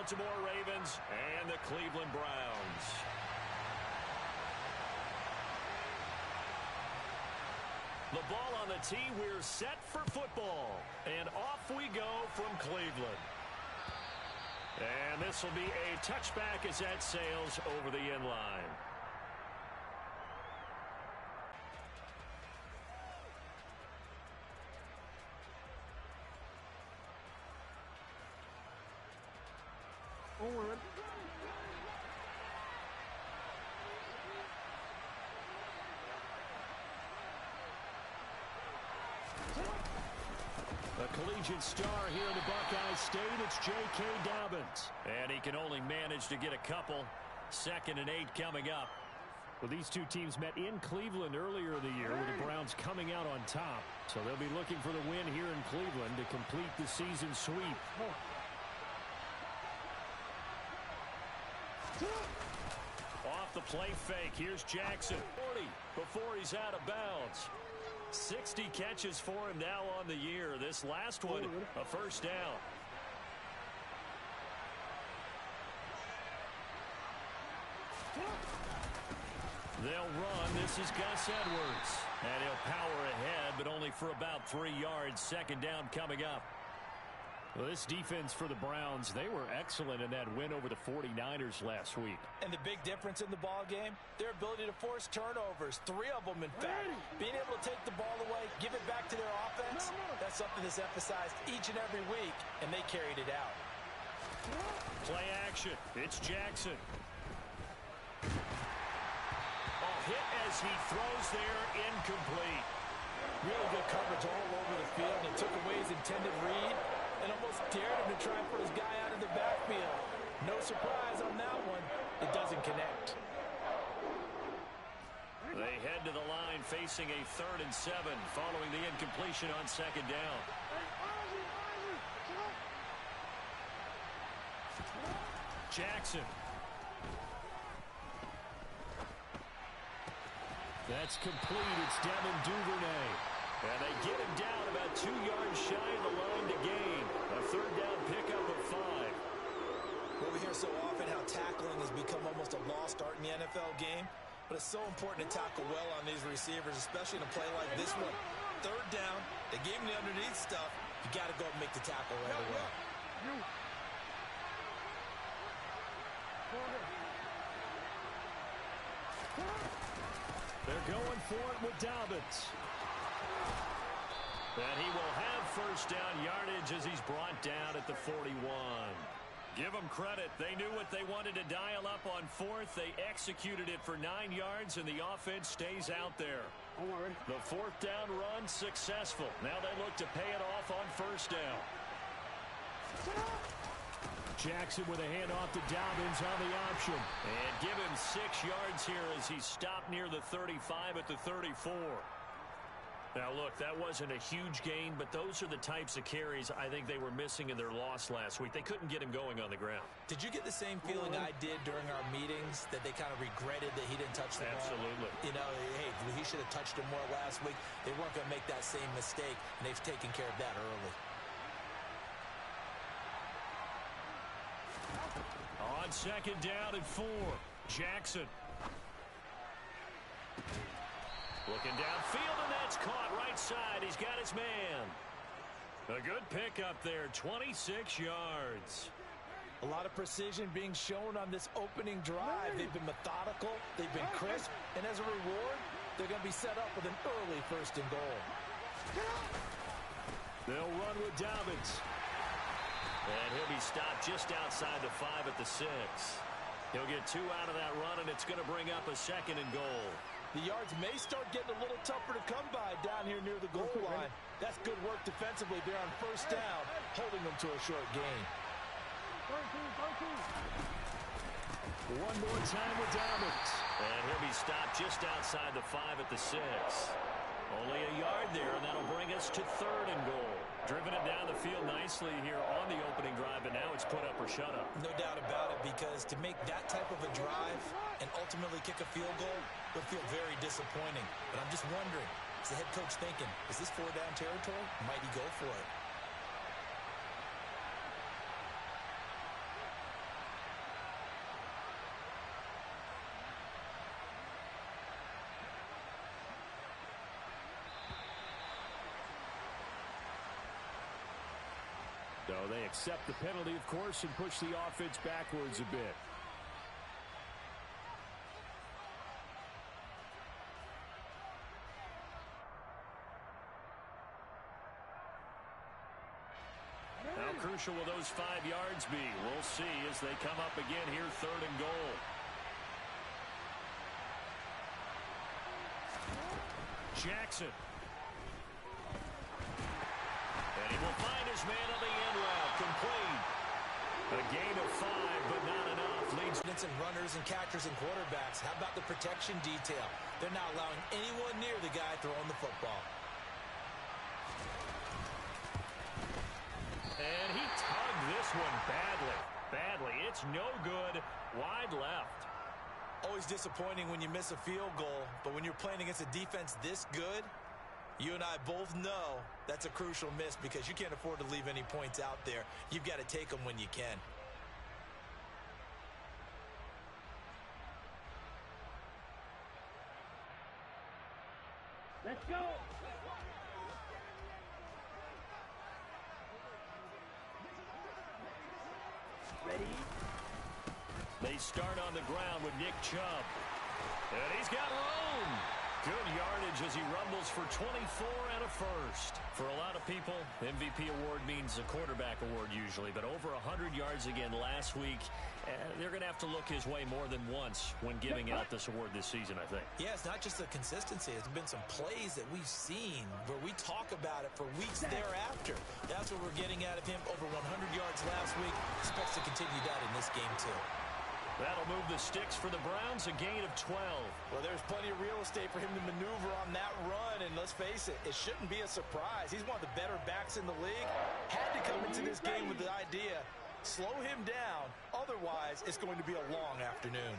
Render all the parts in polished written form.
Baltimore Ravens and the Cleveland Browns. The ball on the tee. We're set for football. And off we go from Cleveland. And this will be a touchback as that sails over the end line. A collegiate star here in the Buckeye State, it's J.K. Dobbins. And he can only manage to get a couple. 2nd and 8 coming up. Well, these two teams met in Cleveland earlier in the year with the Browns coming out on top. So they'll be looking for the win here in Cleveland to complete the season sweep. Off the play fake, here's Jackson. 40 before he's out of bounds. 60 catches for him now on the year. This last one, a first down. They'll run. This is Gus Edwards. And he'll power ahead, but only for about 3 yards. 2nd down coming up. Well, this defense for the Browns, they were excellent in that win over the 49ers last week. And the big difference in the ball game, their ability to force turnovers, 3 of them in fact. Being able to take the ball away, give it back to their offense, that's something that's emphasized each and every week, and they carried it out. Play action. It's Jackson. A hit as he throws there, incomplete. Really good coverage all over the field, and took away his intended read and almost dared him to try and put his guy out of the backfield. No surprise on that one. It doesn't connect. They head to the line facing a 3rd and 7 following the incompletion on 2nd down. Jackson. That's complete. It's Devin Duvernay. And they get him down about 2 yards shy of the line to gain. A 3rd down pickup of 5. Well, we hear so often how tackling has become almost a lost art in the NFL game. But it's so important to tackle well on these receivers, especially in a play like this one. 3rd down, they gave him the underneath stuff. You got to go and make the tackle right away. They're going for it with Dobbins. And he will have 1st down yardage as he's brought down at the 41. Give them credit. They knew what they wanted to dial up on 4th. They executed it for 9 yards, and the offense stays out there. The 4th down run successful. Now they look to pay it off on 1st down. Jackson with a handoff to Dobbins on the option. And give him 6 yards here as he's stopped near the 35 at the 34. Now, look, that wasn't a huge gain, but those are the types of carries I think they were missing in their loss last week. They couldn't get him going on the ground. Did you get the same feeling I did during our meetings, that they kind of regretted that he didn't touch the ball? Absolutely. You know, hey, he should have touched him more last week. They weren't going to make that same mistake, and they've taken care of that early. On 2nd down and 4, Jackson. Looking downfield, and that's caught right side. He's got his man. A good pickup there, 26 yards. A lot of precision being shown on this opening drive. They've been methodical, they've been crisp, and as a reward, they're going to be set up with an early 1st and goal. They'll run with Dobbins. And he'll be stopped just outside the 5 at the 6. He'll get 2 out of that run, and it's going to bring up a 2nd and goal. The yards may start getting a little tougher to come by down here near the goal line. That's good work defensively there on 1st down, holding them to a short gain. One more time with Dobbins. And he'll be stopped just outside the 5 at the 6. Only a yard there, and that'll bring us to 3rd and goal. Driven it down the field nicely here on the opening drive, but now it's put up or shut up. No doubt about it, because to make that type of a drive and ultimately kick a field goal would feel very disappointing. But I'm just wondering, is the head coach thinking, is this 4-down territory? Might he go for it? They accept the penalty, of course, and push the offense backwards a bit. How crucial will those 5 yards be? We'll see as they come up again here, 3rd and goal. Jackson. And he will find his man on the end route. Complete. A gain of 5, but not enough. Leads and runners and catchers and quarterbacks. How about the protection detail? They're not allowing anyone near the guy throwing the football. And he tugged this one badly. Badly. It's no good. Wide left. Always disappointing when you miss a field goal, but when you're playing against a defense this good, you and I both know that's a crucial miss because you can't afford to leave any points out there. You've got to take them when you can. Let's go. Ready? They start on the ground with Nick Chubb. And he's got room. Good yardage as he rumbles for 24 and a first. For a lot of people, MVP award means a quarterback award usually, but over 100 yards again last week. They're going to have to look his way more than once when giving out this award this season, I think. Yeah, it's not just the consistency. It's been some plays that we've seen where we talk about it for weeks thereafter. That's what we're getting out of him. Over 100 yards last week. Expects to continue that in this game, too. That'll move the sticks for the Browns, a gain of 12. Well, there's plenty of real estate for him to maneuver on that run, and let's face it, it shouldn't be a surprise. He's one of the better backs in the league. Had to come into this game with the idea, slow him down, otherwise it's going to be a long afternoon.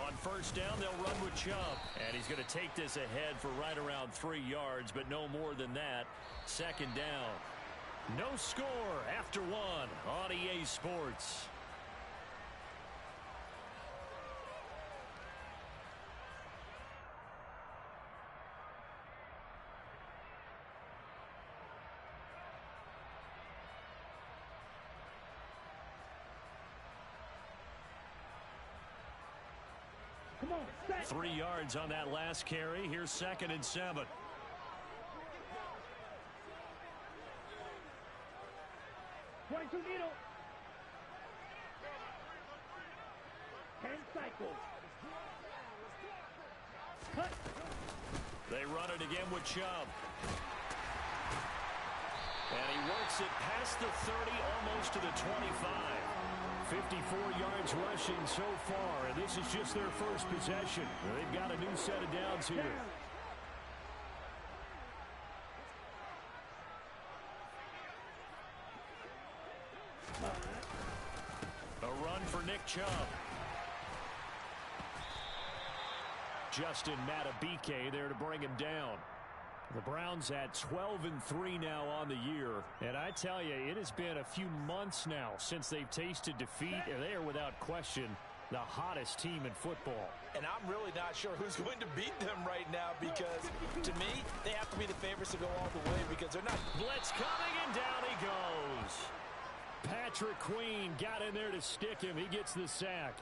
On first down, they'll run with Chubb, and he's going to take this ahead for right around 3 yards, but no more than that. 2nd down. No score after 1 on EA Sports. Come on, set. 3 yards on that last carry. Here's 2nd and 7. Needle. 10 cycles. Cut. They run it again with Chubb. And he works it past the 30, almost to the 25. 54 yards rushing so far, and this is just their first possession. They've got a new set of downs here. A run for Nick Chubb. Justin Matabike there to bring him down. The Browns at 12-3 now on the year. And I tell you, it has been a few months now since they've tasted defeat. And they are without question the hottest team in football. And I'm really not sure who's going to beat them right now because, to me, they have to be the favorites to go all the way because they're not. Blitz coming, and down he goes. Patrick Queen got in there to stick him. He gets the sack.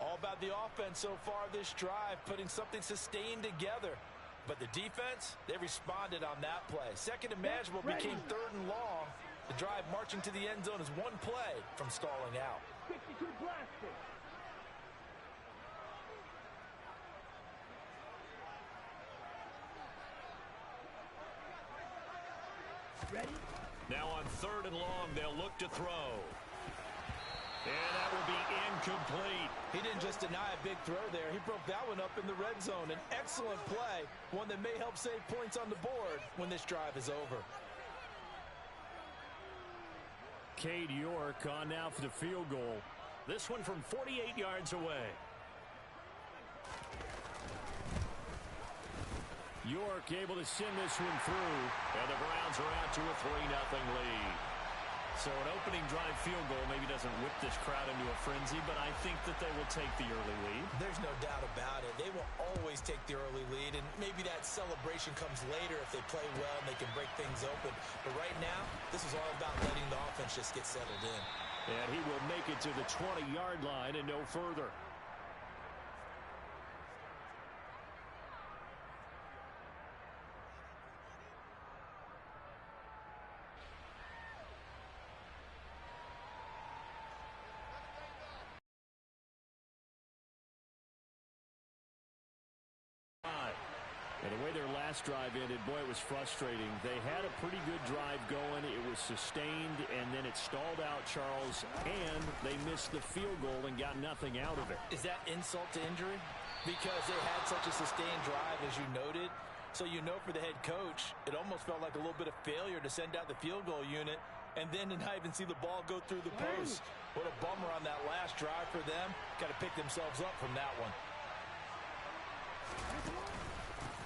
All about the offense so far this drive, putting something sustained together. But the defense, they responded on that play. Second and manageable became 3rd and long. The drive marching to the end zone is one play from stalling out. 62 blasted. Ready? Now on 3rd and long, they'll look to throw. And that will be incomplete. He didn't just deny a big throw there. He broke that one up in the red zone. An excellent play, one that may help save points on the board when this drive is over. Cade York on now for the field goal. This one from 48 yards away. York able to send this one through. And the Browns are out to a 3-0 lead. So an opening drive field goal maybe doesn't whip this crowd into a frenzy, but I think that they will take the early lead. There's no doubt about it. They will always take the early lead, and maybe that celebration comes later if they play well and they can break things open. But right now, this is all about letting the offense just get settled in. And he will make it to the 20-yard line and no further. And the way their last drive ended, boy, it was frustrating. They had a pretty good drive going. It was sustained, and then it stalled out, Charles, and they missed the field goal and got nothing out of it. Is that insult to injury? Because they had such a sustained drive, as you noted. So you know for the head coach, it almost felt like a little bit of failure to send out the field goal unit and then to not even see the ball go through the post. What a bummer on that last drive for them. Got to pick themselves up from that one.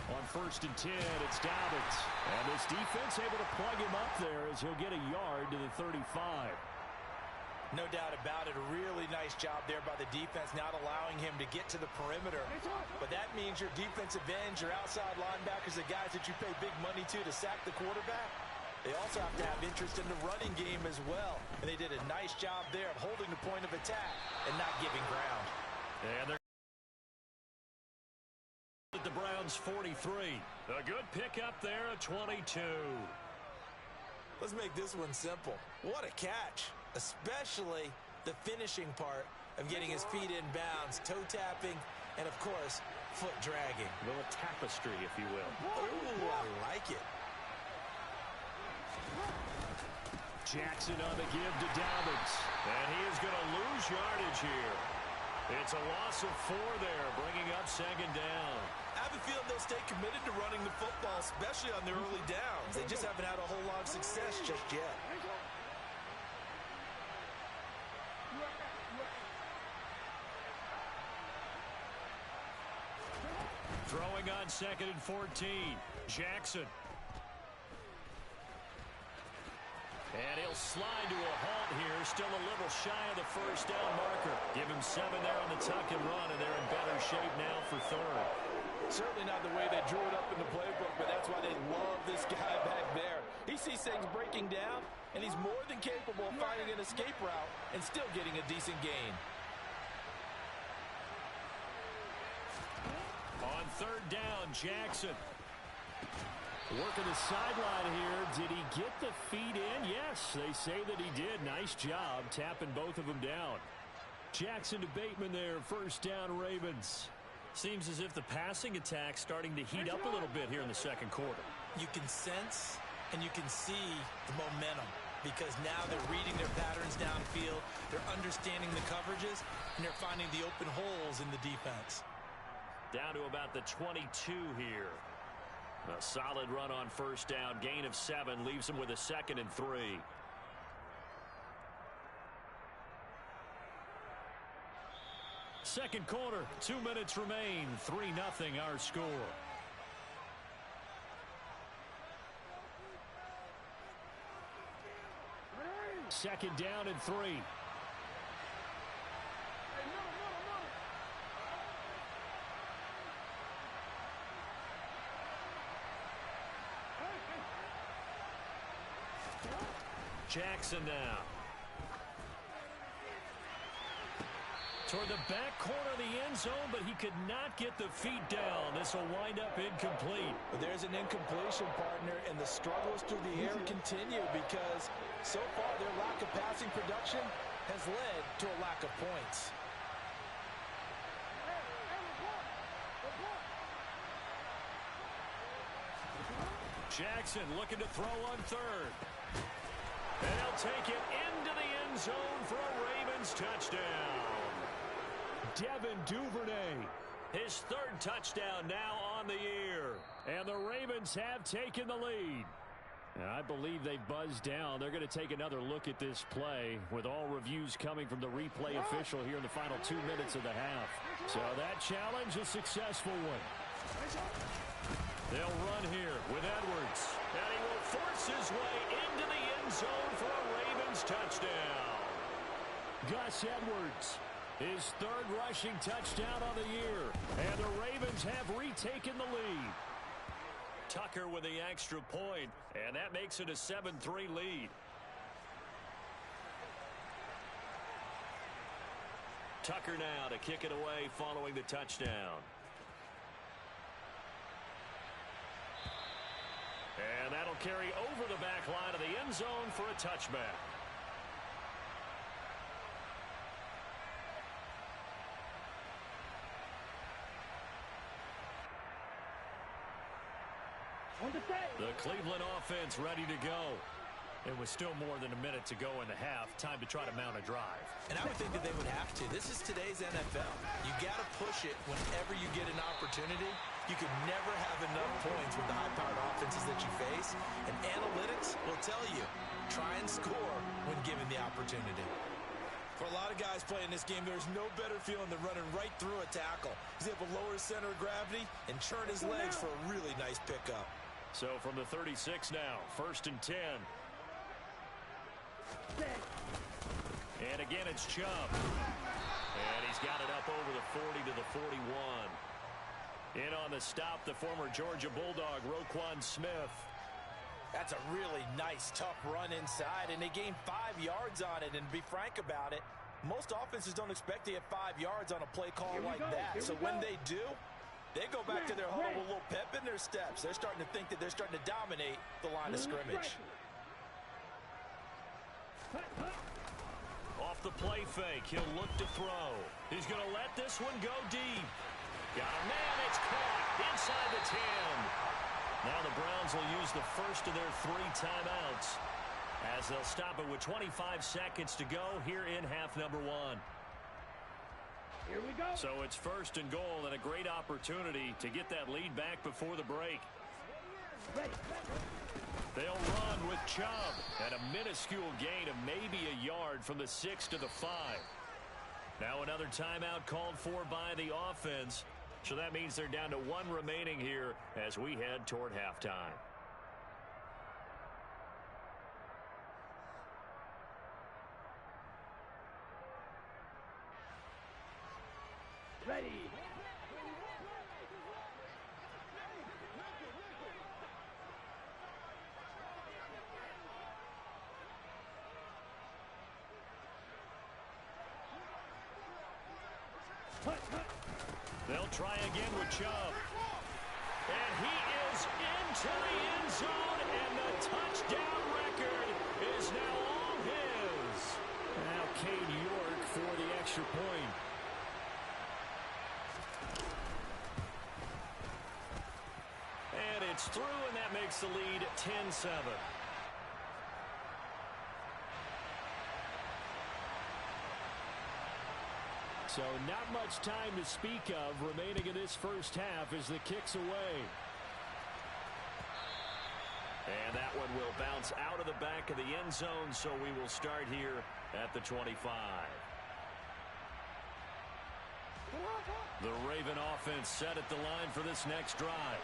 On 1st and 10, it's Dobbins. And this defense able to plug him up there as he'll get a yard to the 35. No doubt about it. A really nice job there by the defense, not allowing him to get to the perimeter. But that means your defensive ends, your outside linebackers, the guys that you pay big money to sack the quarterback, they also have to have interest in the running game as well. And they did a nice job there of holding the point of attack and not giving ground. And they're at the Browns 43. A good pickup there at 22. Let's make this one simple. What a catch, especially the finishing part of getting his feet in bounds, toe tapping, and of course, foot dragging. A little tapestry, if you will. Ooh, I like it. Jackson on the give to Dobbins. And he is going to lose yardage here. It's a loss of 4 there, bringing up 2nd down. I have a feeling they'll stay committed to running the football, especially on their early downs. They just haven't had a whole lot of success just yet. Throwing on 2nd and 14. Jackson. And he'll slide to a halt here. Still a little shy of the 1st down marker. Give him 7 there on the tuck and run, and they're in better shape now for 3rd. Certainly not the way they drew it up in the playbook, but that's why they love this guy back there. He sees things breaking down, and he's more than capable of finding an escape route and still getting a decent gain. On 3rd down, Jackson. Working the sideline here. Did he get the feet in? Yes, they say that he did. Nice job tapping both of them down. Jackson to Bateman there. 1st down, Ravens. Seems as if the passing attack's starting to heat up a little bit here in the 2nd quarter. You can sense and you can see the momentum because now they're reading their patterns downfield. They're understanding the coverages, and they're finding the open holes in the defense. Down to about the 22 here. A solid run on 1st down. Gain of 7 leaves him with a 2nd and 3. Second quarter, 2 minutes remain. 3-0 our score. Second down and 3. Jackson now. Toward the back corner of the end zone, but he could not get the feet down. This will wind up incomplete. But there's an incompletion, partner, and the struggles through the air continue because so far their lack of passing production has led to a lack of points. Jackson looking to throw on 3rd. And he'll take it into the end zone for a Ravens touchdown. Devin Duvernay, his 3rd touchdown now on the year. And the Ravens have taken the lead. And I believe they've buzzed down. They're going to take another look at this play with all reviews coming from the replay official here in the final 2 minutes of the half. So that challenge, a successful one. They'll run here with Edwards. And he will force his way into the end zone for a Ravens his touchdown. Gus Edwards, his third rushing touchdown on the year. And the Ravens have retaken the lead. Tucker with the extra point, and that makes it a 7-3 lead. Tucker now to kick it away following the touchdown. And that'll carry over the back line of the end zone for a touchback. The Cleveland offense ready to go. It was still more than a minute to go in the half. Time to try to mount a drive. And I would think that they would have to. This is today's NFL. You got to push it whenever you get an opportunity. You can never have enough points with the high-powered offenses that you face. And analytics will tell you, try and score when given the opportunity. For a lot of guys playing this game, there's no better feeling than running right through a tackle. He's able to lower his center of gravity and churn his legs for a really nice pickup. So from the 36 now, 1st and 10. And again, it's Chubb. And he's got it up over the 40 to the 41. In on the stop, the former Georgia Bulldog, Roquan Smith. That's a really nice, tough run inside, and they gained 5 yards on it. And to be frank about it, most offenses don't expect to get 5 yards on a play call like that. So when they do, they go back to their huddle with a little pep in their steps. They're starting to think that they're starting to dominate the line of scrimmage. Off the play fake, he'll look to throw. He's going to let this one go deep. Got a man, it's caught inside the 10. Now the Browns will use the first of their 3 timeouts as they'll stop it with 25 seconds to go here in half number 1. Here we go. So it's 1st and goal and a great opportunity to get that lead back before the break. Ready. They'll run with Chubb at a minuscule gain of maybe a yard from the 6 to the 5. Now another timeout called for by the offense. So that means they're down to 1 remaining here as we head toward halftime. Ready. They'll try again with Chubb. And he is into the end zone, and the touchdown record is now all his. Now Cade York for the extra point. And it's through, and that makes the lead 10-7. So not much time to speak of remaining in this first half as the kick's away. And that one will bounce out of the back of the end zone, so we will start here at the 25. The Raven offense set at the line for this next drive.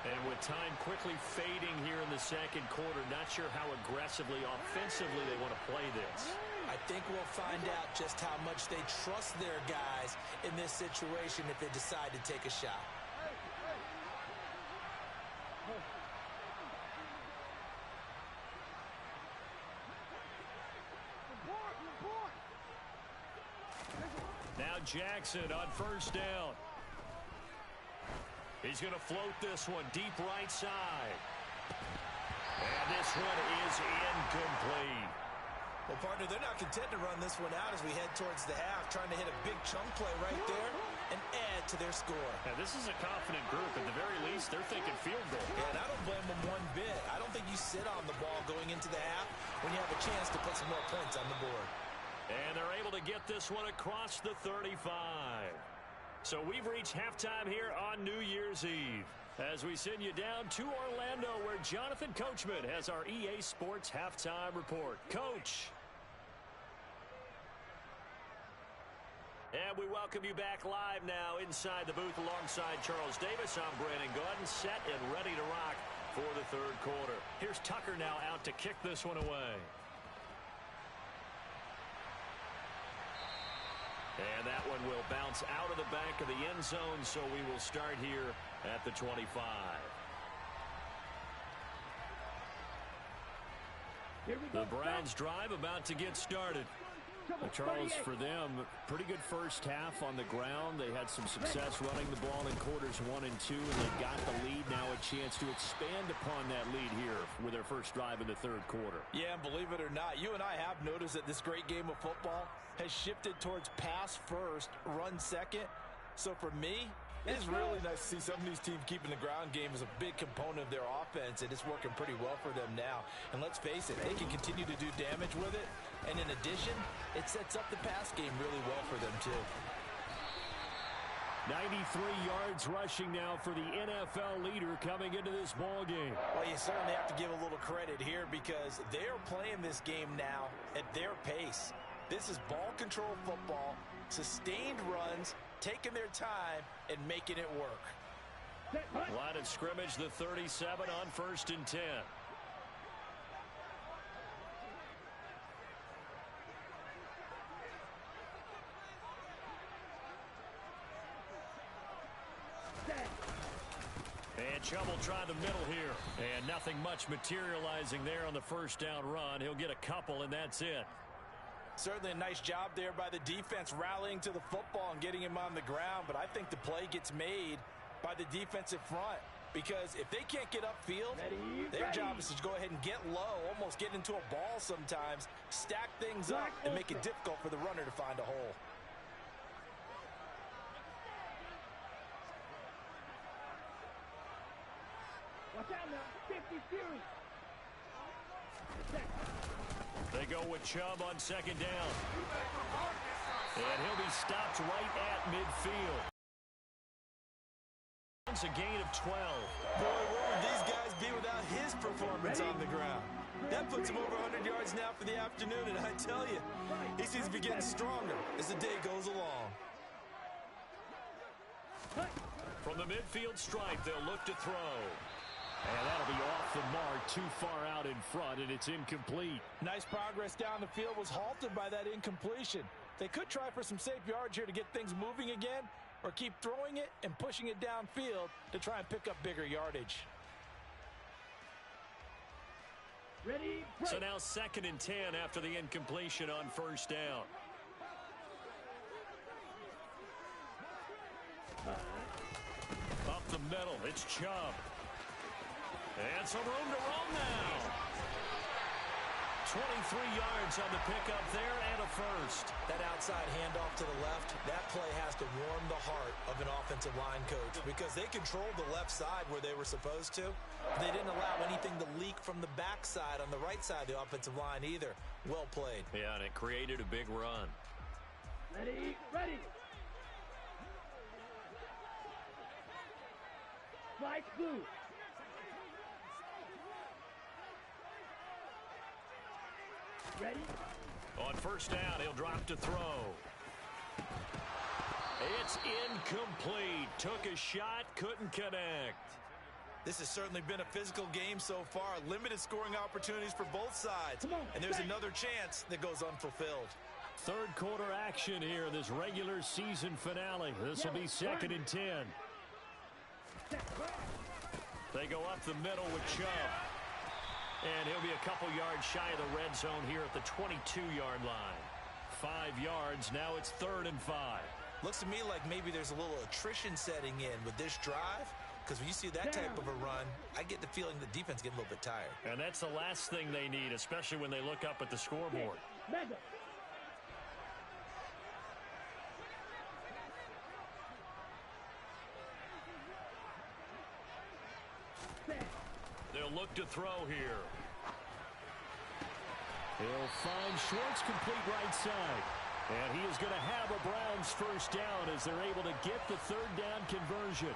And with time quickly fading here in the second quarter, not sure how aggressively, offensively they want to play this. I think we'll find out just how much they trust their guys in this situation if they decide to take a shot. Now Jackson on 1st down. He's going to float this one deep right side. And this one is incomplete. Well, partner, they're not content to run this one out as we head towards the half, trying to hit a big chunk play right there and add to their score. Now, this is a confident group. At the very least, they're thinking field goal. Yeah, and I don't blame them one bit. I don't think you sit on the ball going into the half when you have a chance to put some more points on the board. And they're able to get this one across the 35. So we've reached halftime here on New Year's Eve as we send you down to Orlando where Jonathan Coachman has our EA Sports Halftime Report. Coach. And we welcome you back live now inside the booth alongside Charles Davis. I'm Brandon Gaudin, set and ready to rock for the third quarter. Here's Tucker now out to kick this one away. And that one will bounce out of the back of the end zone, so we will start here at the 25. The Browns drive about to get started. Charles, for them, pretty good first half on the ground. They had some success running the ball in quarters 1 and 2, and they got the lead. Now a chance to expand upon that lead here with their first drive in the third quarter. Yeah, and believe it or not, you and I have noticed that this great game of football has shifted towards pass first, run second. So for me, it's really nice to see some of these teams keeping the ground game as a big component of their offense, and it's working pretty well for them now. And let's face it, they can continue to do damage with it. And in addition, it sets up the pass game really well for them, too. 93 yards rushing now for the NFL leader coming into this ball game. Well, you certainly have to give a little credit here because they are playing this game now at their pace. This is ball control football, sustained runs, taking their time, and making it work. Line of scrimmage, the 37 on 1st and 10. And Chubb will try the middle here. And nothing much materializing there on the first down run. He'll get a couple, and that's it. Certainly a nice job there by the defense rallying to the football and getting him on the ground. But I think the play gets made by the defensive front. Because if they can't get upfield, their job is to go ahead and get low, almost get into a ball sometimes, stack things up, and make it difficult for the runner to find a hole. Watch out now. 50 Fury. They go with Chubb on second down. And he'll be stopped right at midfield. It's a gain of 12. Boy, what would these guys be without his performance on the ground? That puts him over 100 yards now for the afternoon, and I tell you, he seems to be getting stronger as the day goes along. From the midfield stripe, they'll look to throw. And that'll be off the mark, too far out in front, and it's incomplete. Nice progress down the field was halted by that incompletion. They could try for some safe yards here to get things moving again, or keep throwing it and pushing it downfield to try and pick up bigger yardage. Ready, so now 2nd and 10 after the incompletion on first down. Up the middle, it's Chubb. And some room to roam now. 23 yards on the pickup there and a first. That outside handoff to the left, that play has to warm the heart of an offensive line coach because they controlled the left side where they were supposed to. They didn't allow anything to leak from the backside on the right side of the offensive line either. Well played. Yeah, and it created a big run. Ready, ready. Spike blue. Ready? On first down, he'll drop to throw. It's incomplete. Took a shot, couldn't connect. This has certainly been a physical game so far. Limited scoring opportunities for both sides. And there's another chance that goes unfulfilled. Third quarter action here, this regular season finale. This will be 2nd and 10. They go up the middle with Chubb. And he'll be a couple yards shy of the red zone here at the 22-yard line. 5 yards, now it's 3rd and 5. Looks to me like maybe there's a little attrition setting in with this drive. Because when you see that type of a run, I get the feeling the defense getting a little bit tired. And that's the last thing they need, especially when they look up at the scoreboard. They'll look to throw here. He'll find Schwartz complete right side. And he is going to have a Browns first down as they're able to get the 3rd down conversion.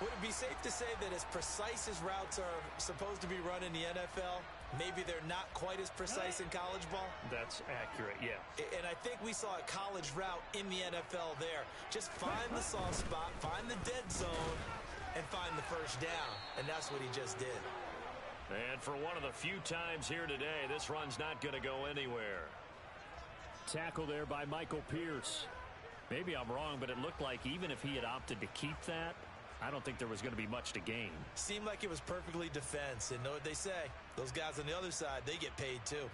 Would it be safe to say that as precise as routes are supposed to be run in the NFL, maybe they're not quite as precise in college ball? That's accurate, yeah. And I think we saw a college route in the NFL there. Just find the soft spot, find the dead zone, and find the first down. And that's what he just did. And for one of the few times here today, this run's not going to go anywhere. tackle there by Michael Pierce. Maybe I'm wrong, but it looked like even if he had opted to keep that, I don't think there was going to be much to gain. Seemed like it was perfectly defense. And know what they say? Those guys on the other side, they get paid too.